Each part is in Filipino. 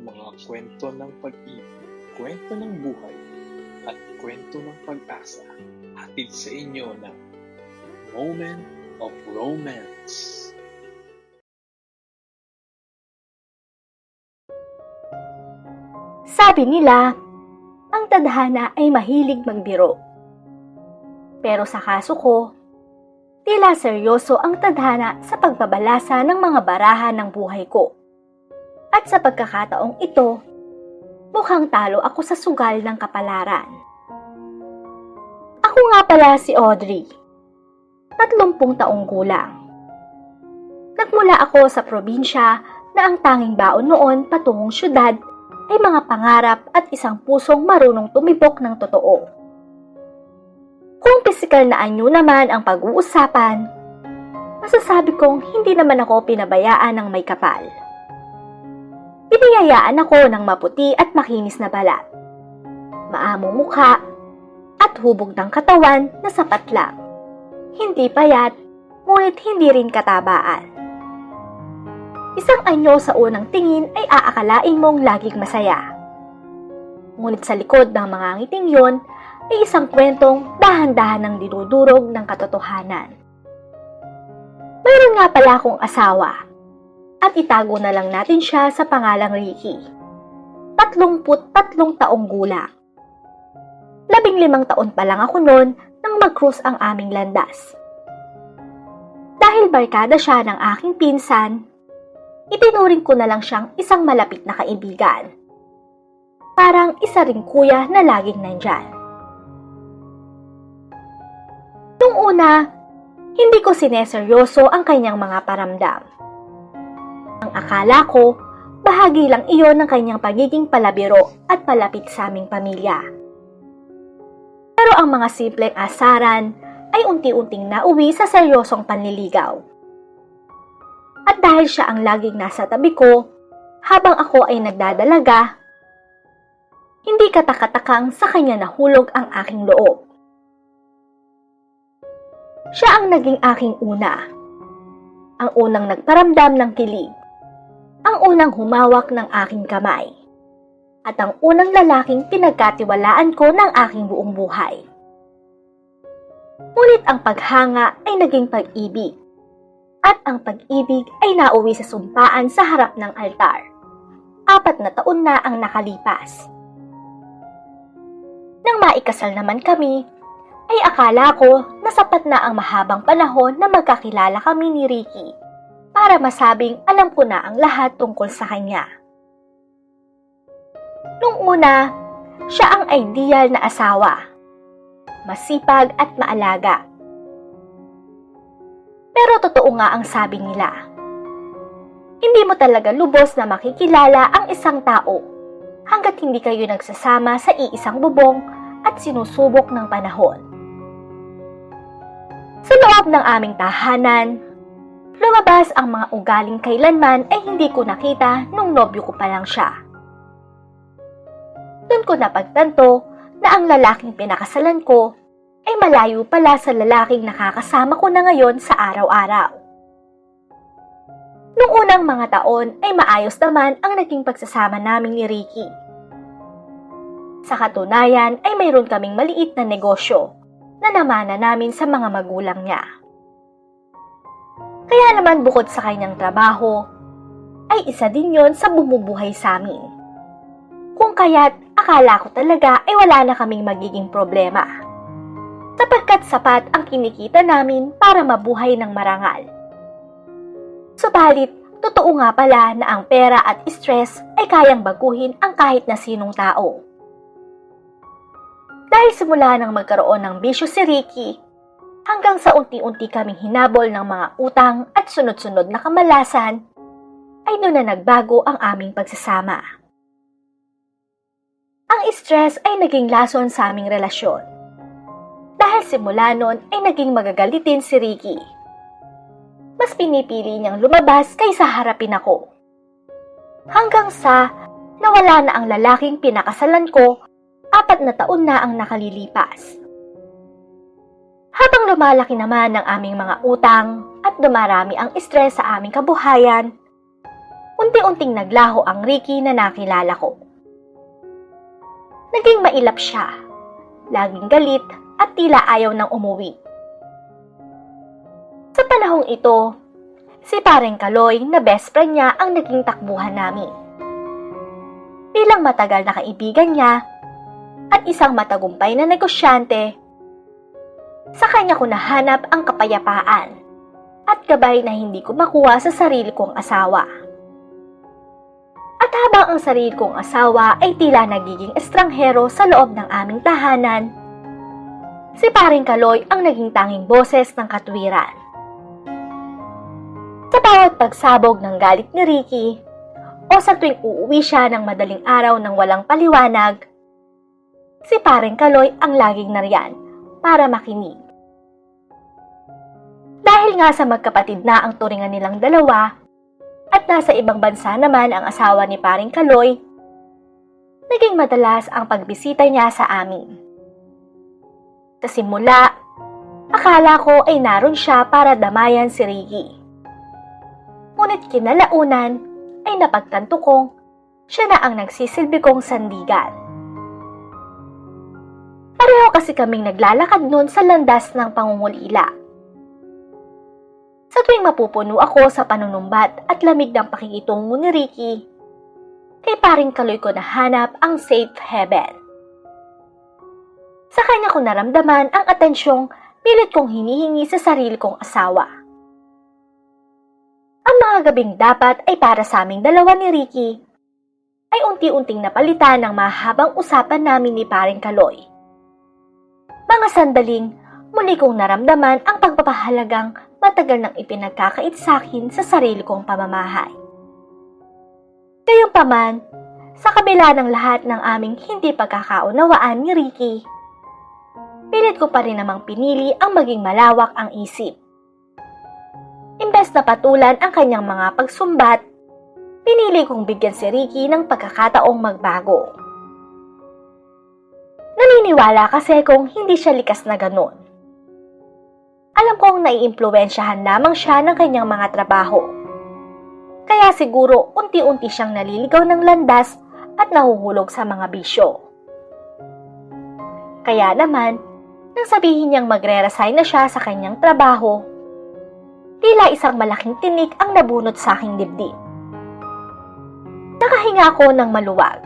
mga kwento ng pag-ibig, kwento ng buhay, at kwento ng pag-asa. Hatid sa inyo ng Moment of Romance. Sabi nila, ang tadhana ay mahilig magbiro. Pero sa kaso ko, tila seryoso ang tadhana sa pagbabalasa ng mga baraha ng buhay ko. At sa pagkakataong ito, mukhang talo ako sa sugal ng kapalaran. Ako nga pala si Audrey, 30 taong gulang. Nagmula ako sa probinsya na ang tanging baon noon patungong syudad ay mga pangarap at isang pusong marunong tumibok ng totoo. Kung pisikal na anyo naman ang pag-uusapan, masasabi kong hindi naman ako pinabayaan ng may kapal. Biniyayaan ako ng maputi at makinis na balat, maamong mukha, at hubog ng katawan na sapat lang. Hindi payat, ngunit hindi rin katabaan. Isang anyo sa unang tingin ay aakalain mong laging masaya. Ngunit sa likod ng mga ngiting yon ay isang kwentong dahan-dahan ng dinudurog ng katotohanan. Mayroon nga pala akong asawa, at itago na lang natin siya sa pangalang Ricky. 33 taong gulang. 15 taon pa lang ako noon nang mag-cruise ang aming landas. Dahil barkada siya ng aking pinsan, itinuring ko na lang siyang isang malapit na kaibigan. Parang isa ring kuya na laging nandyan. Nung una, hindi ko sineseryoso ang kanyang mga paramdam. Ang akala ko, bahagi lang iyon ng kanyang pagiging palabiro at palapit sa aming pamilya. Pero ang mga simpleng asaran ay unti-unting nauwi sa seryosong panliligaw. At dahil siya ang laging nasa tabi ko, habang ako ay nagdadalaga, hindi katakatakang sa kanya nahulog ang aking loob. Siya ang naging aking una. Ang unang nagparamdam ng kilig. Ang unang humawak ng aking kamay. At ang unang lalaking pinagkatiwalaan ko ng aking buong buhay. Ngunit ang paghanga ay naging pag-ibig. At ang pag-ibig ay nauwi sa sumpaan sa harap ng altar. 4 na taon na ang nakalipas. Nang maikasal naman kami, ay akala ko na sapat na ang mahabang panahon na magkakilala kami ni Ricky para masabing alam ko na ang lahat tungkol sa kanya. Nung una, siya ang ideal na asawa. Masipag at maalaga. Pero totoo nga ang sabi nila. Hindi mo talaga lubos na makikilala ang isang tao hanggat hindi kayo nagsasama sa iisang bubong at sinusubok ng panahon. Sa loob ng aming tahanan, lumabas ang mga ugaling kailanman ay hindi ko nakita nung nobyo ko pa lang siya. Doon ko napagtanto na ang lalaking pinakasalan ko ay malayo pala sa lalaking nakakasama ko na ngayon sa araw-araw. Nung unang mga taon ay maayos naman ang naging pagsasama namin ni Ricky. Sa katunayan ay mayroon kaming maliit na negosyo na namana namin sa mga magulang niya. Kaya naman bukod sa kanyang trabaho, ay isa din yon sa bumubuhay sa amin. Kung kaya't akala ko talaga ay wala na kaming magiging problema. Sapagkat sapat ang kinikita namin para mabuhay ng marangal. Subalit, totoo nga pala na ang pera at stress ay kayang baguhin ang kahit na sinong tao. Dahil simula nang magkaroon ng bisyo si Ricky, hanggang sa unti-unti kaming hinabol ng mga utang at sunod-sunod na kamalasan, ay doon na nagbago ang aming pagsasama. Ang stress ay naging lason sa aming relasyon. Dahil simula noon ay naging magagalitin si Ricky. Mas pinipili niyang lumabas kaysa harapin ako. Hanggang sa nawala na ang lalaking pinakasalan ko, 4 na taon na ang nakalilipas. Habang lumalaki naman ang aming mga utang at dumarami ang stress sa aming kabuhayan, Unti-unting naglaho ang Ricky na nakilala ko. Naging mailap siya, laging galit at tila ayaw nang umuwi. Sa panahong ito, si Paring Kaloy na best friend niya ang naging takbuhan namin. Bilang matagal na kaibigan niya at isang matagumpay na negosyante, sa kanya ko nahanap ang kapayapaan at gabay na hindi ko makuha sa sarili kong asawa. At habang ang sarili kong asawa ay tila nagiging estranghero sa loob ng aming tahanan, si Paring Kaloy ang naging tanging boses ng katwiran. Sa bawat pagsabog ng galit ni Ricky, o sa tuwing uuwi siya ng madaling araw ng walang paliwanag, si Paring Kaloy ang laging nariyan para makinig. Dahil nga sa magkapatid na ang turingan nilang dalawa, at nasa ibang bansa naman ang asawa ni Paring Kaloy, naging madalas ang pagbisita niya sa amin. Sa simula, akala ko ay naroon siya para damayan si Ricky. Ngunit kinalaunan ay napagtanto kong siya na ang nagsisilbi kong sandigan. Pareho kasi kaming naglalakad noon sa landas ng pangungulila. Sa tuwing mapupuno ako sa panunumbat at lamig ng pakikitungo ni Ricky, kay Paring Kaloy ko nahanap ang safe haven. Sa kanya ko naramdaman ang atensyong pilit kong hinihingi sa sarili kong asawa. Ang mga gabing dapat ay para sa aming dalawa ni Ricky ay unti-unting napalitan ng mahabang usapan namin ni Paring Kaloy. Mga sandaling muli kong naramdaman ang pagpapahalagang matagal nang ipinagkakait sa akin sa sarili kong pamamahay. Gayunpaman, sa kabila ng lahat ng aming hindi pagkakaunawaan ni Ricky, pilit ko pa rin namang pinili ang maging malawak ang isip. Imbes na patulan ang kanyang mga pagsumbat, pinili kong bigyan si Ricky ng pagkakataong magbago. Naniniwala kasi kung hindi siya likas na ganun. Alam kong naiimpluwensyahan lamang siya ng kanyang mga trabaho. Kaya siguro unti-unti siyang naliligaw ng landas at nahuhulog sa mga bisyo. Kaya naman, nang sabihin niyang magre-resign na siya sa kanyang trabaho, tila isang malaking tinik ang nabunot sa aking dibdib. Nakahinga ako ng maluwag.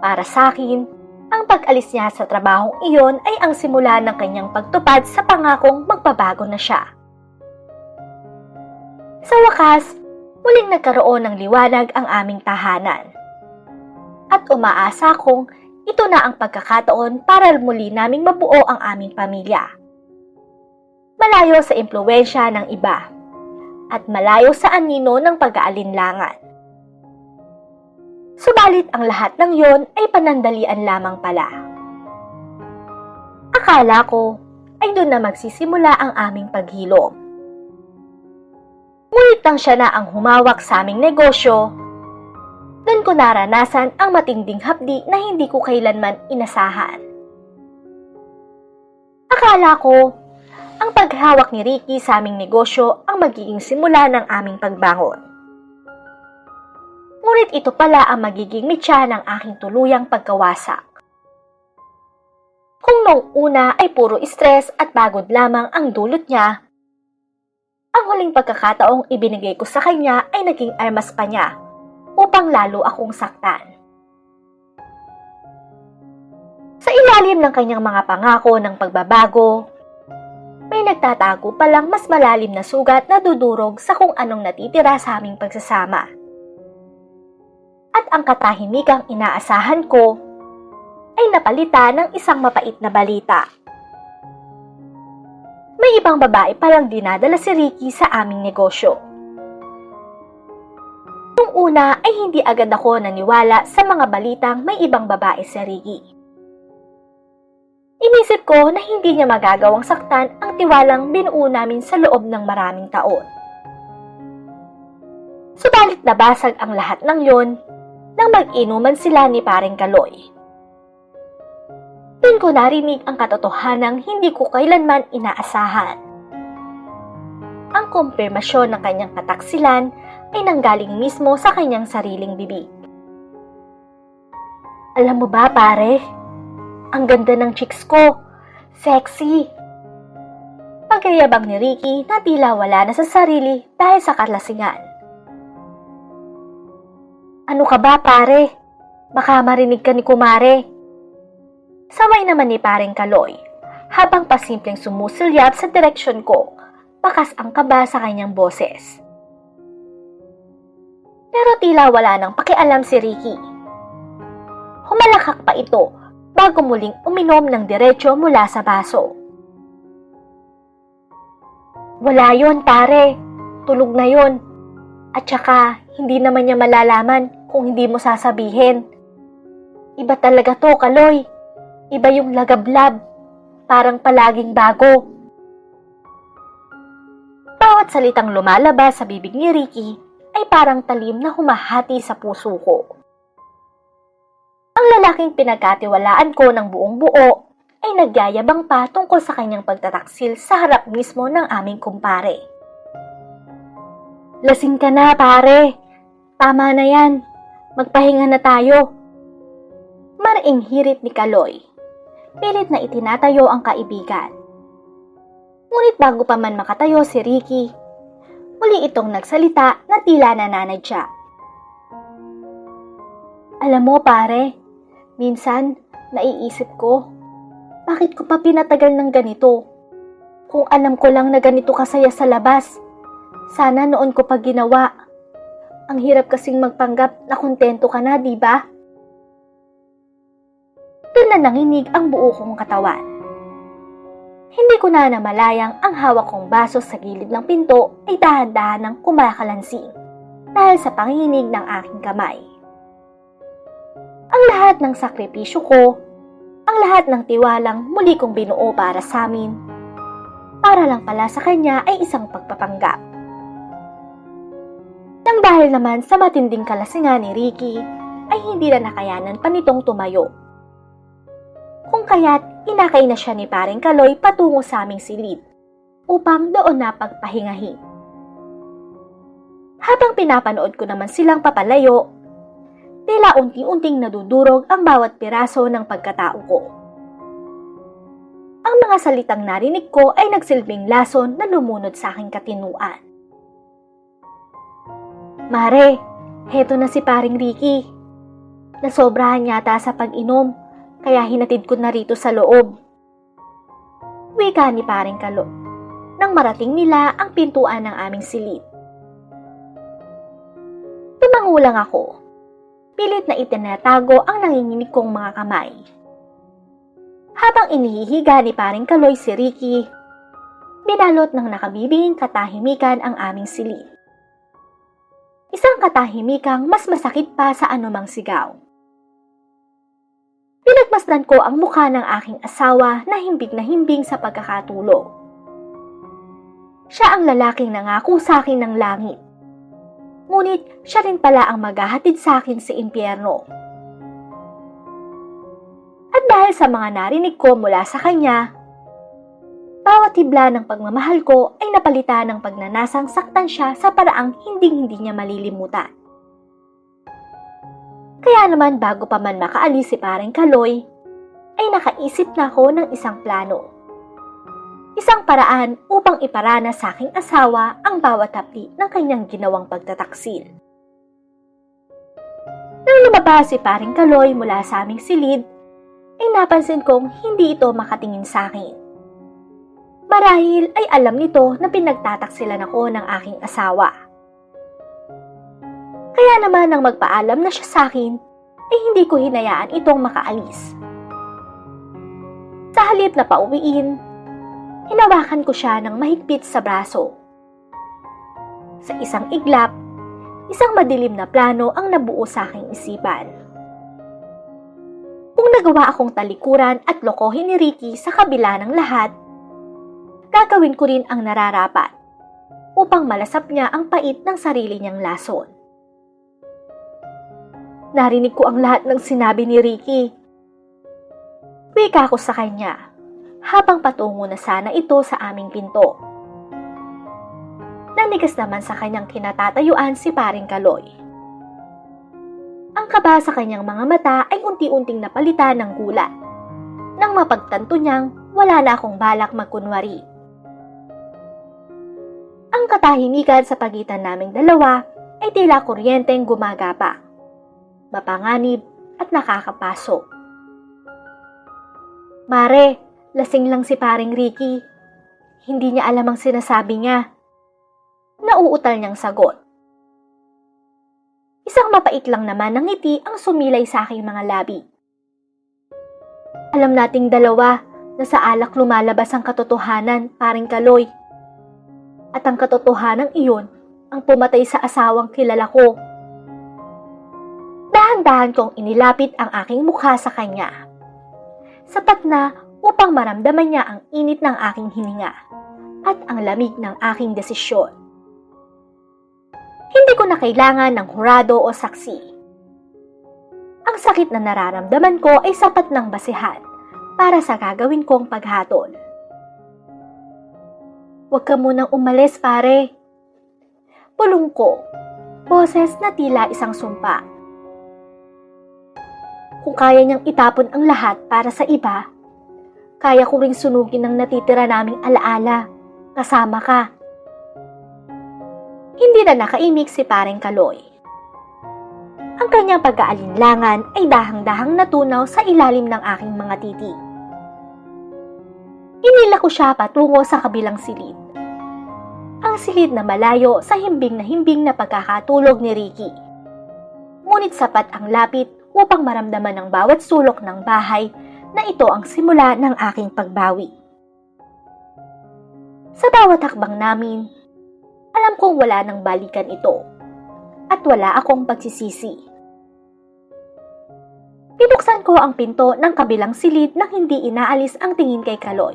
Para sa akin, ang pag-alis niya sa trabahong iyon ay ang simula ng kanyang pagtupad sa pangakong magbabago na siya. Sa wakas, muling nagkaroon ng liwanag ang aming tahanan. At umaasa kong ito na ang pagkakataon para muli naming mabuo ang aming pamilya. Malayo sa impluwensya ng iba at malayo sa anino ng pag-aalinlangan. Subalit ang lahat ng yon ay panandalian lamang pala. Akala ko ay doon na magsisimula ang aming paghilom. Ngunit nang siya na ang humawak sa aming negosyo, doon ko naranasan ang matinding hapdi na hindi ko kailanman inasahan. Akala ko, ang paghawak ni Ricky sa aming negosyo ang magiging simula ng aming pagbangon. Ngunit ito pala ang magiging mitya ng aking tuluyang pagkawasak. Kung noong una ay puro stress at pagod lamang ang dulot niya, ang huling pagkakataong ibinigay ko sa kanya ay naging armas pa niya upang lalo akong saktan. Sa ilalim ng kanyang mga pangako ng pagbabago, may nagtatago palang mas malalim na sugat na dudurog sa kung anong natitira sa aming pagsasama. At ang katahimikang inaasahan ko ay napalitan ng isang mapait na balita. May ibang babae palang dinadala si Ricky sa aming negosyo. Noong una ay hindi agad ako naniwala sa mga balitang may ibang babae si Ricky. Inisip ko na hindi niya magagawang saktan ang tiwalang binuo namin sa loob ng maraming taon. Subalit nabasag ang lahat ng yon nang mag-inuman sila ni Paring Kaloy. Doon ko narinig ang katotohanang hindi ko kailanman inaasahan. Ang kumpirmasyon ng kanyang kataksilan ay nanggaling mismo sa kanyang sariling bibig. Alam mo ba, pare? Ang ganda ng chicks ko. Sexy. Pagyayabang ni Ricky na tila wala na sa sarili dahil sa kalasingan. Ano ka ba, pare? Baka marinig ka ni kumare. Saway naman ni paring Kaloy habang pasimpleng sumusulyap sa direksyon ko, bakas ang kaba sa kanyang boses. Pero tila wala nang pakialam si Ricky. Humalakak pa ito bago muling uminom ng diretsyo mula sa baso. Wala yon, pare. Tulog na yon. At saka, hindi naman niya malalaman kung hindi mo sasabihin. Iba talaga to, Kaloy. Iba yung lagablab. Parang palaging bago. Bawat salitang lumalabas sa bibig ni Ricky ay parang talim na humahati sa puso ko. Ang lalaking pinagkatiwalaan ko ng buong buo ay nagyayabang pa tungkol sa kanyang pagtataksil sa harap mismo ng aming kumpare. Lasing ka na, pare. Tama na yan. Magpahinga na tayo. Maraing hirit ni Kaloy. Pilit na itinatayo ang kaibigan. Ngunit bago pa man makatayo si Ricky, muli itong nagsalita na tila nananadya. Alam mo, pare, minsan naiisip ko, bakit ko pa pinatagal ng ganito? Kung alam ko lang na ganito kasaya sa labas, sana noon ko pa ginawa. Ang hirap kasing magpanggap na kontento ka na, di ba? Doon na nanginig ang buo kong katawan. Hindi ko na namalayang ang hawak kong baso sa gilid ng pinto ay dahan-dahan ng kumakalansing dahil sa panginginig ng aking kamay. Ang lahat ng sakripisyo ko, ang lahat ng tiwalang muli kong binuo para sa amin, para lang pala sa kanya ay isang pagpapanggap. Nang dahil naman sa matinding kalasingan ni Ricky, ay hindi na nakayanan pa nitong tumayo. Kung kaya't inakay na siya ni paring Kaloy patungo sa aming silid upang doon na pagpahingahin. Habang pinapanood ko naman silang papalayo, tila unti-unting nadudurog ang bawat piraso ng pagkatao ko. Ang mga salitang narinig ko ay nagsilbing lason na lumunod sa aking katinuan. Mare, heto na si paring Ricky. Nasobrahan yata sa pag-inom, kaya hinatid ko na rito sa loob. Wika ni paring Kaloy nang marating nila ang pintuan ng aming silid. Tumangulang ako. Pilit na itinatago ang nanginginig kong mga kamay. Habang inihihiga ni paring Kaloy si Ricky, binalot ng nakabibinging katahimikan ang aming silid. Isang katahimikang mas masakit pa sa anumang sigaw. Pinagmasdan ko ang mukha ng aking asawa na himbing sa pagkakatulog. Siya ang lalaking nangako sa akin ng langit. Ngunit siya rin pala ang maghahatid sa akin sa impyerno. At dahil sa mga narinig ko mula sa kanya, bawat hibla ng pagmamahal ko ay napalitan ng pagnanasang saktan siya sa paraang hindi niya malilimutan. Kaya naman bago pa man makaalis si paring Kaloy, ay nakaisip na ako ng isang plano. Isang paraan upang iparana sa aking asawa ang bawat hapdi ng kanyang ginawang pagtataksil. Nang lumabas si paring Kaloy mula sa aming silid, ay napansin kong hindi ito makatingin sa akin. Marahil ay alam nito na pinagtataksilan ako ng aking asawa. Kaya naman nang magpaalam na siya sa akin, ay hindi ko hinayaan itong makaalis. Sa halip na pauwiin, hinawakan ko siya ng mahigpit sa braso. Sa isang iglap, isang madilim na plano ang nabuo sa aking isipan. Kung nagawa akong talikuran at lokohin ni Ricky sa kabila ng lahat, gagawin ko rin ang nararapat upang malasap niya ang pait ng sarili niyang lason. Narinig ko ang lahat ng sinabi ni Ricky. Wika ko sa kanya habang patungo na sana ito sa aming pinto. Nang Nanigas naman sa kanyang kinatatayuan si paring Kaloy. Ang kaba sa kanyang mga mata ay unti-unting napalitan ng gulat. Nang mapagtanto niyang wala na akong balak magkunwari. Ang katahimikan sa pagitan naming dalawa ay tila kuryenteng gumagapa, mapanganib at nakakapasok. Mare, lasing lang si paring Ricky. Hindi niya alam ang sinasabi niya. Nauutal niyang sagot. Isang mapait lang naman ng ngiti ang sumilay sa aking mga labi. Alam nating dalawa na sa alak lumalabas ang katotohanan, paring Kaloy. At ang katotohanan iyon ang pumatay sa asawang kilala ko. Dahan-dahan kong inilapit ang aking mukha sa kanya. Sapat na upang maramdaman niya ang init ng aking hininga at ang lamig ng aking desisyon. Hindi ko na kailangan ng hurado o saksi. Ang sakit na nararamdaman ko ay sapat ng basihan para sa gagawin kong paghatol. Huwag ka munang umalis, pare. Pulong ko, boses na tila isang sumpa. Kung kaya niyang itapon ang lahat para sa iba, kaya ko ring sunugin ang natitira naming alaala, kasama ka. Hindi na nakaimik si paring Kaloy. Ang kanyang pag-aalinlangan ay dahang-dahang natunaw sa ilalim ng aking mga titi. Inila ko siya patungo sa kabilang silid. Ang silid na malayo sa himbing na pagkakatulog ni Ricky. Ngunit sapat ang lapit upang maramdaman ng bawat sulok ng bahay na ito ang simula ng aking pagbawi. Sa bawat hakbang namin, alam kong wala nang balikan ito at wala akong pagsisisi. Pinuksan ko ang pinto ng kabilang silid nang hindi inaalis ang tingin kay Kaloy.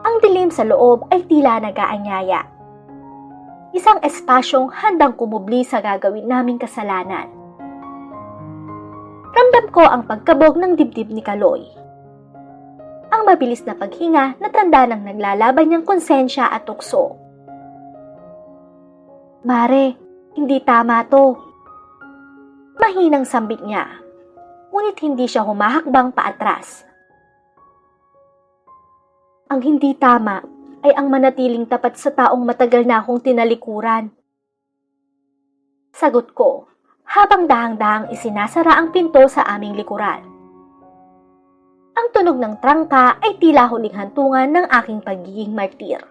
Ang dilim sa loob ay tila nag-aanyaya. Isang espasyong handang kumubli sa gagawin naming kasalanan. Ramdam ko ang pagkabog ng dibdib ni Kaloy. Ang mabilis na paghinga na tanda ng naglalaban niyang konsensya at tukso. Mare, hindi tama to. Mahinang sambit niya, ngunit hindi siya humahakbang paatras. Ang hindi tama ay ang manatiling tapat sa taong matagal na akong tinalikuran. Sagot ko, habang dahang-dahang isinasara ang pinto sa aming likuran. Ang tunog ng trangka ay tila huling hantungan ng aking pagiging martir.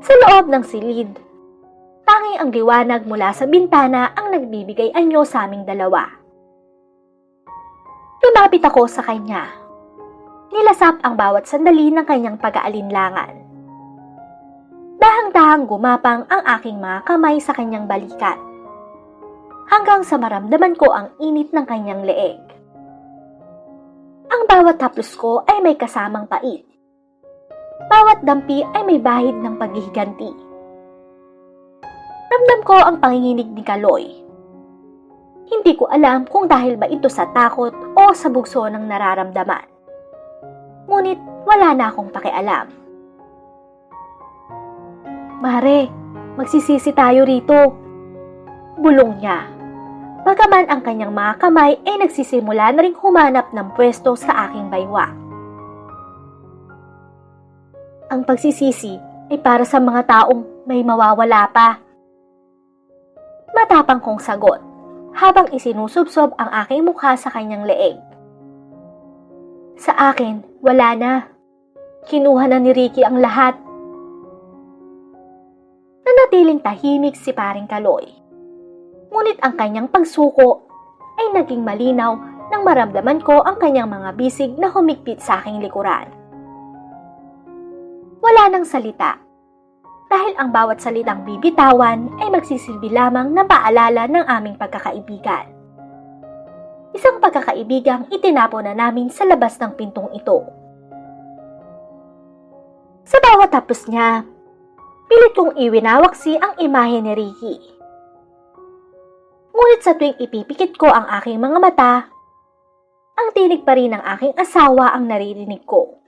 Sa loob ng silid, tanging ang liwanag mula sa bintana ang nagbibigay anyo sa aming dalawa. Lumapit ako sa kanya. Nilasap ang bawat sandali ng kanyang pag-aalinlangan. Dahang-dahang gumapang ang aking mga kamay sa kanyang balikat, hanggang sa maramdaman ko ang init ng kanyang leeg. Ang bawat haplos ko ay may kasamang pait. Bawat dampi ay may bahid ng paghihiganti. Ramdam ko ang panginginig ni Kaloy. Hindi ko alam kung dahil ba ito sa takot o sa bugso ng nararamdaman. Ngunit wala na akong pakialam. Mare, magsisisi tayo rito. Bulong niya. Bagaman ang kanyang mga kamay ay nagsisimula na ring humanap ng pwesto sa aking baywa. Ang pagsisisi ay para sa mga taong may mawawala pa. Matapang kong sagot habang isinusubsob ang aking mukha sa kanyang leeg. Sa akin, wala na. Kinuha na ni Ricky ang lahat. Nanatiling tahimik si paring Kaloy. Ngunit ang kanyang pagsuko ay naging malinaw nang maramdaman ko ang kanyang mga bisig na humigpit sa aking likuran. Wala nang salita, dahil ang bawat salitang bibitawan ay magsisilbi lamang na paalala ng aming pagkakaibigan. Isang pagkakaibigang itinapo na namin sa labas ng pintong ito. Sa bawat tapos niya, pilit kong iwinawaksi ang imahe ni Ricky. Ngunit sa tuwing ipipikit ko ang aking mga mata, ang tinig pa rin ng aking asawa ang naririnig ko.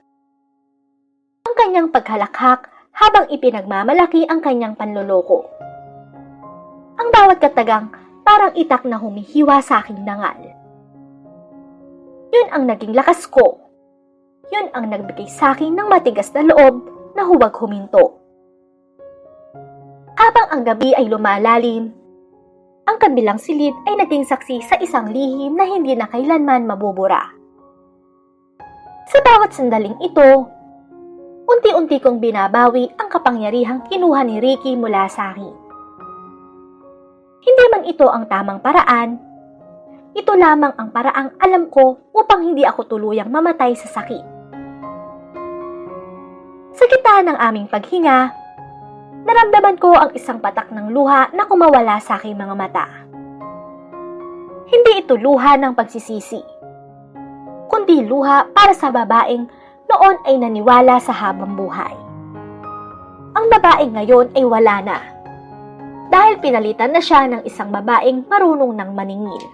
Ang kanyang paghalakhak habang ipinagmamalaki ang kanyang panloloko. Ang bawat katagang parang itak na humihiwa sa aking dangal. Yun ang naging lakas ko. Yun ang nagbigay sa akin ng matigas na loob na huwag huminto. Habang ang gabi ay lumalalim, ang kabilang silid ay naging saksi sa isang lihim na hindi na kailanman mabubura. Sa bawat sandaling ito, unti-unti kong binabawi ang kapangyarihang kinuha ni Ricky mula sa akin. Hindi man ito ang tamang paraan, ito lamang ang paraang alam ko upang hindi ako tuluyang mamatay sa sakit. Sa gitna ng aming paghinga, naramdaman ko ang isang patak ng luha na kumawala sa aking mga mata. Hindi ito luha ng pagsisisi, kundi luha para sa babaeng noon ay naniwala sa habang buhay. Ang babaeng ngayon ay wala na, dahil pinalitan na siya ng isang babaeng marunong ng maningil.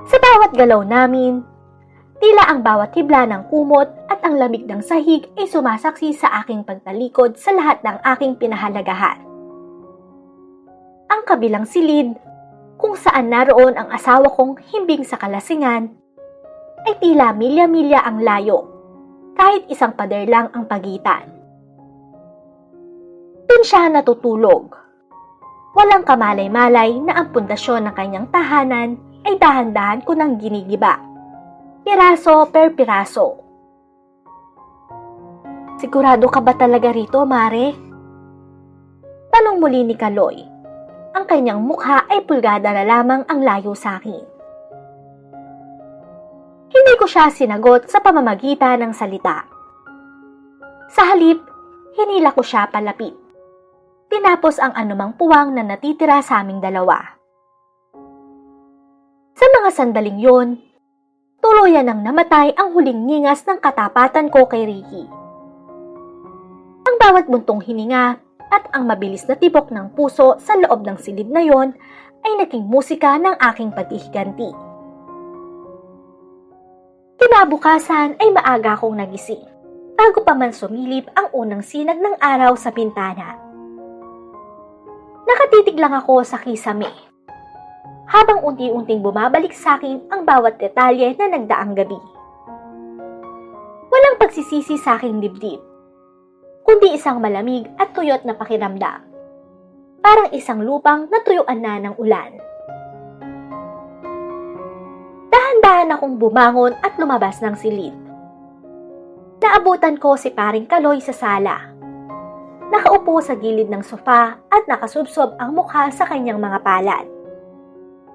Sa bawat galaw namin, tila ang bawat hibla ng kumot at ang lamig ng sahig ay sumasaksi sa aking pagtalikod sa lahat ng aking pinahalagahan. Ang kabilang silid, kung saan naroon ang asawa kong himbing sa kalasingan, ay tila milya-milya ang layo, kahit isang pader lang ang pagitan. Doon siya natutulog. Walang kamalay-malay na ang pundasyon ng kanyang tahanan ay dahan-dahan ko nang ginigiba, piraso per piraso. Sigurado ka ba talaga rito, Mare? Tanong muli ni Kaloy. Ang kanyang mukha ay pulgada na lamang ang layo sa akin. Hindi ko siya sinagot sa pamamagitan ng salita. Sa halip, hinila ko siya palapit. Tinapos ang anumang puwang na natitira sa aming dalawa. Sa mga sandaling yon, tuluyan nang namatay ang huling ningas ng katapatan ko kay Ricky. Ang bawat buntong hininga at ang mabilis na tibok ng puso sa loob ng silid na yon ay naging musika ng aking paghihiganti. Kinabukasan ay maaga akong nagising, bago pa man sumilip ang unang sinag ng araw sa bintana. Nakatitig lang ako sa kisame, habang unti-unting bumabalik sa akin ang bawat detalye na nagdaang gabi. Walang pagsisisi sa aking dibdib, kundi isang malamig at tuyot na pakiramdam, parang isang lupang natuyuan na ng ulan. Dahan-dahan akong bumangon at lumabas ng silid. Naabutan ko si paring Kaloy sa sala. Nakaupo sa gilid ng sofa at nakasubsob ang mukha sa kanyang mga palad.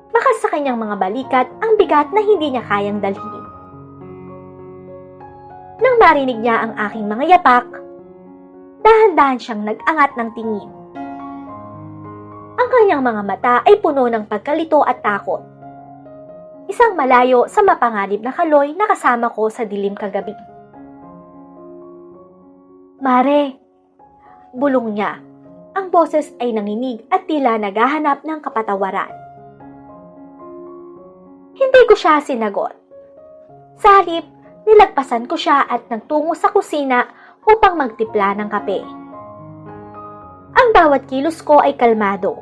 Bakas sa kanyang mga balikat ang bigat na hindi niya kayang dalhin. Nang marinig niya ang aking mga yapak, dahan-dahan siyang nag-angat ng tingin. Ang kanyang mga mata ay puno ng pagkalito at takot. Isang malayo sa mapanganib na Kaloy na kasama ko sa dilim kagabi. Mare, bulong niya. Ang boses ay nanginig at tila naghahanap ng kapatawaran. Hindi ko siya sinagot. Sa halip, nilagpasan ko siya at nagtungo sa kusina upang magtimpla ng kape. Ang bawat kilos ko ay kalmado,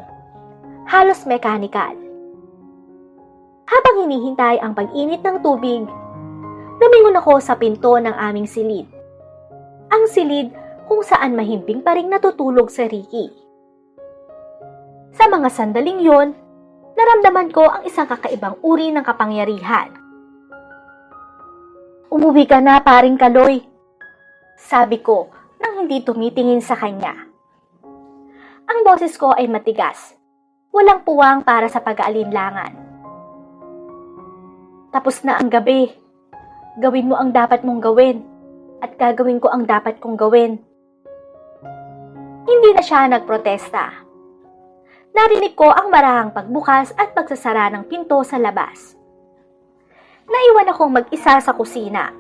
halos mekanikal. Habang hinihintay ang pag-init ng tubig, lumingon ako sa pinto ng aming silid. Ang silid kung saan mahimbing pa ring natutulog si Ricky. Sa mga sandaling yon, naramdaman ko ang isang kakaibang uri ng kapangyarihan. Umuwi ka na, paring Kaloy, sabi ko nang hindi tumitingin sa kanya. Ang boses ko ay matigas, walang puwang para sa pag-aalinlangan. Tapos na ang gabi. Gawin mo ang dapat mong gawin at gagawin ko ang dapat kong gawin. Hindi na siya nagprotesta. Narinig ko ang marahang pagbukas at pagsasara ng pinto sa labas. Naiwan akong mag-isa sa kusina.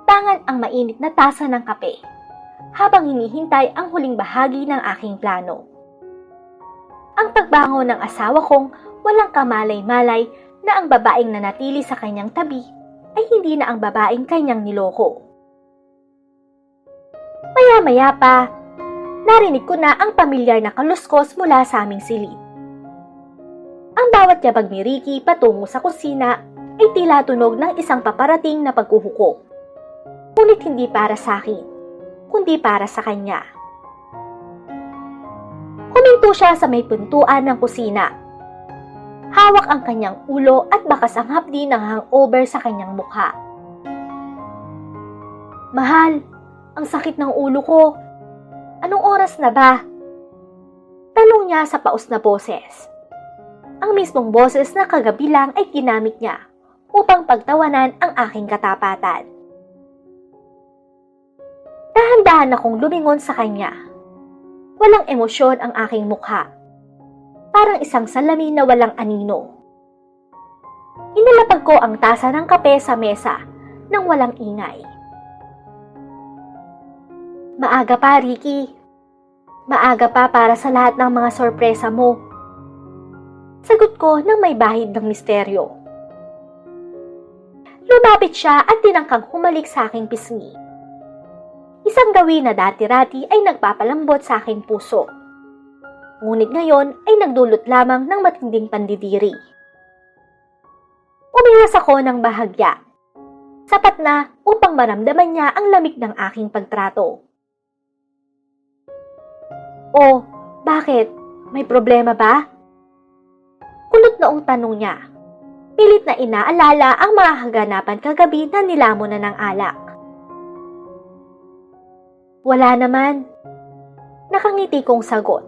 Tangan ang mainit na tasa ng kape habang hinihintay ang huling bahagi ng aking plano. Ang pagbangon ng asawa kong walang kamalay-malay na ang babaeng nanatili sa kanyang tabi ay hindi na ang babaeng kanyang niloko. Maya-maya pa, narinig ko na ang pamilyar na kaluskos mula sa aming silid. Ang bawat yabag ni Ricky patungo sa kusina ay tila tunog ng isang paparating na paghuhukom. Ngunit hindi para sa akin, kundi para sa kanya. Huminto siya sa may pintuan ng kusina. Hawak ang kanyang ulo at bakas ang hapdi ng hangover sa kanyang mukha. "Mahal, ang sakit ng ulo ko. Anong oras na ba?" Tanong niya sa paus na boses. Ang mismong boses na kagabi lang ay ginamit niya upang pagtawanan ang aking katapatan. Dahan-dahan akong lumingon sa kanya. Walang emosyon ang aking mukha. Parang isang salamin na walang anino. Inilapag ko ang tasa ng kape sa mesa nang walang ingay. "Maaga pa, Ricky. Maaga pa para sa lahat ng mga sorpresa mo." Sagot ko nang may bahid ng misteryo. Lumapit siya at tinangkang humalik sa aking pisngi. Isang gawin na dati-rati ay nagpapalambot sa aking puso. Ngunit ngayon ay nagdulot lamang ng matinding pandidiri. Umiwas ako ng bahagya. Sapat na upang maramdaman niya ang lamig ng aking pagtrato. "Oh, bakit? May problema ba?" Kulot noong tanong niya. Pilit na inaalala ang mga kaganapan kagabi na nilamon na ng alak. "Wala naman." Nakangiti kong sagot.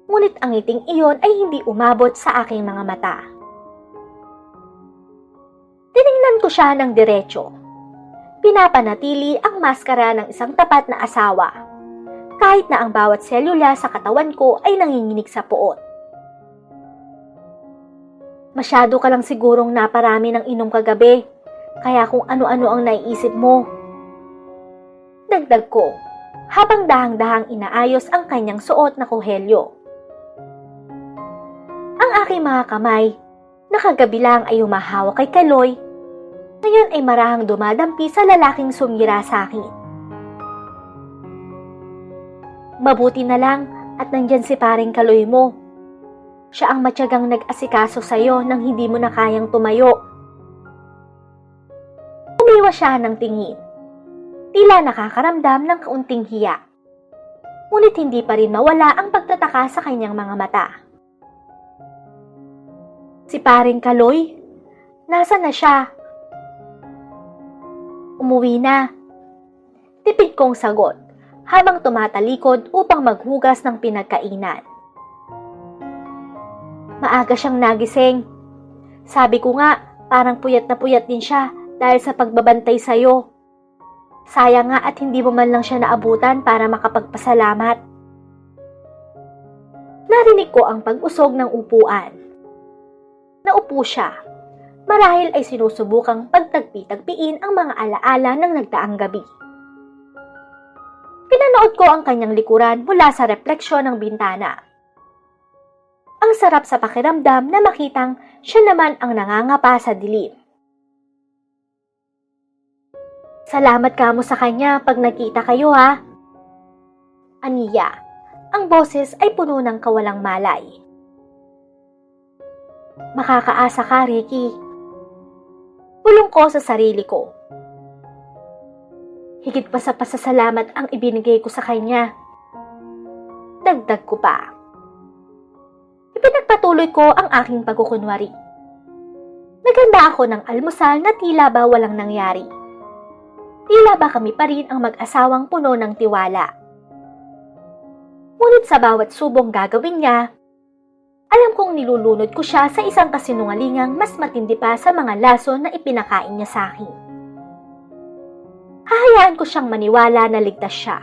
Ngunit ang ngiting iyon ay hindi umabot sa aking mga mata. Tiningnan ko siya ng diretso. Pinapanatili ang maskara ng isang tapat na asawa, kahit na ang bawat selula sa katawan ko ay nanginginig sa puot. "Masyado ka lang sigurong naparami ng inom kagabi, kaya kung ano-ano ang naiisip mo." Dagdag ko, habang dahang-dahang inaayos ang kanyang suot na kuhelyo. Ang aking mga kamay, na kagabi lang ay humahawak kay Kaloy, ngayon ay marahang dumadampi sa lalaking sumira sa akin. "Mabuti na lang at nandyan si paring Kaloy mo. Siya ang matyagang nag-asikaso sa'yo nang hindi mo na kayang tumayo." Umiwas siya ng tingin. Tila nakakaramdam ng kaunting hiya. Ngunit hindi pa rin mawala ang pagtataka sa kanyang mga mata. "Si paring Kaloy? Nasaan na siya?" "Umuwi na." Tipid kong sagot habang tumatalikod upang maghugas ng pinagkainan. "Maaga siyang nagising. Sabi ko nga, parang puyat na puyat din siya dahil sa pagbabantay sa'yo. Sayang nga at hindi mo man lang siya naabutan para makapagpasalamat." Narinig ko ang pag-usog ng upuan. Naupo siya. Marahil ay sinusubukang pagtagpi-tagpiin ang mga alaala ng nagdaang gabi. Pinanood ko ang kanyang likuran mula sa refleksyon ng bintana. Ang sarap sa pakiramdam na makitang siya naman ang nangangapa sa dilim. "Salamat ka mo sa kanya pag nakita kayo, ha?" Aniya, ang boses ay puno ng kawalang malay. "Makakaasa ka, Ricky." Bulong ko sa sarili ko. Higit pa sa pasasalamat ang ibinigay ko sa kanya. Dagdag ko pa. Ipinagpatuloy ko ang aking pagkukunwari. Naganda ako ng almusal na tila ba walang nangyari. Tila ba kami pa rin ang mag-asawang puno ng tiwala. Ngunit sa bawat subong gagawin niya, alam kong nilulunod ko siya sa isang kasinungalingang mas matindi pa sa mga lason na ipinakain niya sa akin. Hahayaan ko siyang maniwala na ligtas siya.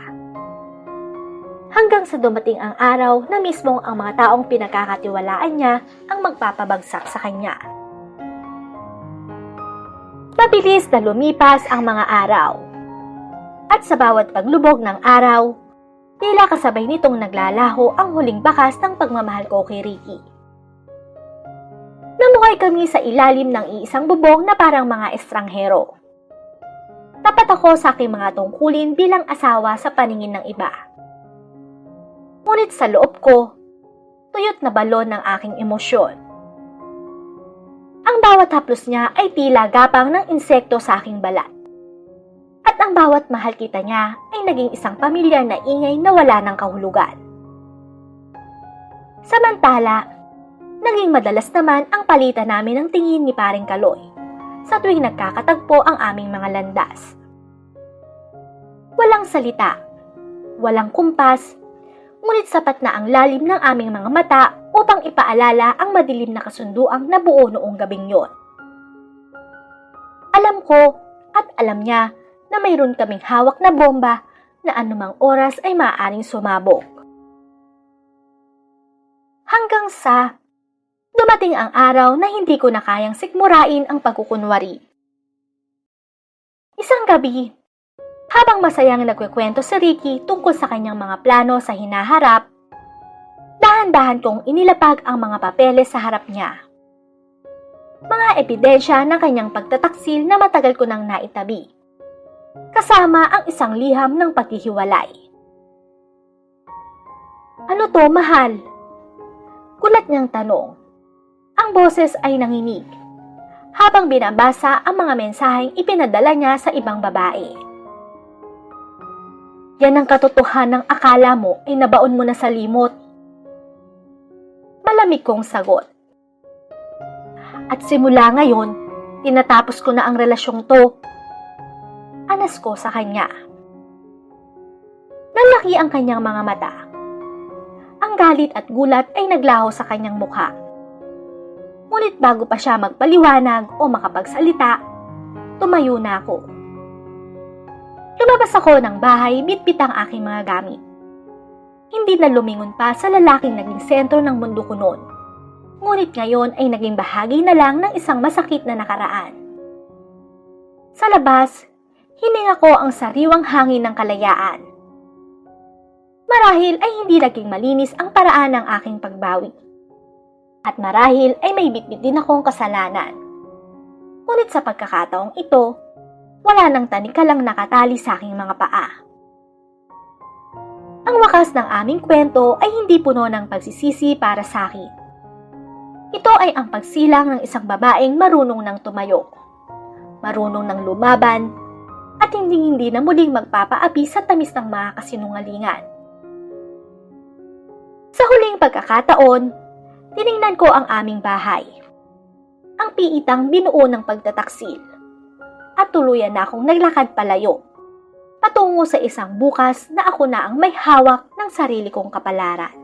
Hanggang sa dumating ang araw na mismong ang mga taong pinagkakatiwalaan niya ang magpapabagsak sa kanya. Mabilis na lumipas ang mga araw. At sa bawat paglubog ng araw, tila kasabay nitong naglalaho ang huling bakas ng pagmamahal ko kay Ricky. Namuhay kami sa ilalim ng iisang bubong na parang mga estranghero. Tapat ako sa aking mga tungkulin bilang asawa sa paningin ng iba. Ngunit sa loob ko, tuyot na balon ng aking emosyon. Ang bawat haplos niya ay tila gapang ng insekto sa aking balat. At ang bawat mahal kita niya ay naging isang pamilyar na ingay na wala ng kahulugan. Samantala, naging madalas naman ang palitan namin ng tingin ni Paring Kaloy sa tuwing nagkakatagpo ang aming mga landas. Walang salita, walang kumpas, ngunit sapat na ang lalim ng aming mga mata upang ipaalala ang madilim na kasunduang nabuo noong gabing yon. Alam ko at alam niya na mayroon kaming hawak na bomba na anumang oras ay maaaring sumabog. Hanggang sa dumating ang araw na hindi ko na kayang sikmurain ang pagkukunwari. Isang gabi, habang masayang nagkukwento si Ricky tungkol sa kanyang mga plano sa hinaharap, dahan-dahan kong inilapag ang mga papeles sa harap niya. Mga ebidensya ng kanyang pagtataksil na matagal ko nang naitabi, kasama ang isang liham ng paghihiwalay. "Ano to, mahal?" Gulat niyang tanong. Ang boses ay nanginig, habang binabasa ang mga mensaheng ipinadala niya sa ibang babae. "Yan ang katotohanan ng akala mo ay nabaon mo na sa limot." Malamig kong sagot. "At simula ngayon, tinatapos ko na ang relasyong to." Anas ko sa kanya. Nalaki ang kanyang mga mata. Ang galit at gulat ay naglaho sa kanyang mukha. Ngunit bago pa siya magpaliwanag o makapagsalita, tumayo na ako. Lumabas ako ng bahay bitbit ang aking mga gamit. Hindi na lumingon pa sa lalaking naging sentro ng mundo ko noon. Ngunit ngayon ay naging bahagi na lang ng isang masakit na nakaraan. Sa labas, hininga ko ang sariwang hangin ng kalayaan. Marahil ay hindi naging malinis ang paraan ng aking pagbawi. At marahil ay may bitbit din akong kasalanan. Ngunit sa pagkakataong ito, wala nang tanikalang nakatali sa aking mga paa. Ang wakas ng aming kwento ay hindi puno ng pagsisisi para sa akin. Ito ay ang pagsilang ng isang babaeng marunong ng tumayo, marunong ng lumaban, at hindi na muling magpapaapi sa tamis ng mga kasinungalingan. Sa huling pagkakataon, tiningnan ko ang aming bahay. Ang piitang binuo ng pagtataksil. At tuluyan na akong naglakad palayo, patungo sa isang bukas na ako na ang may hawak ng sarili kong kapalaran.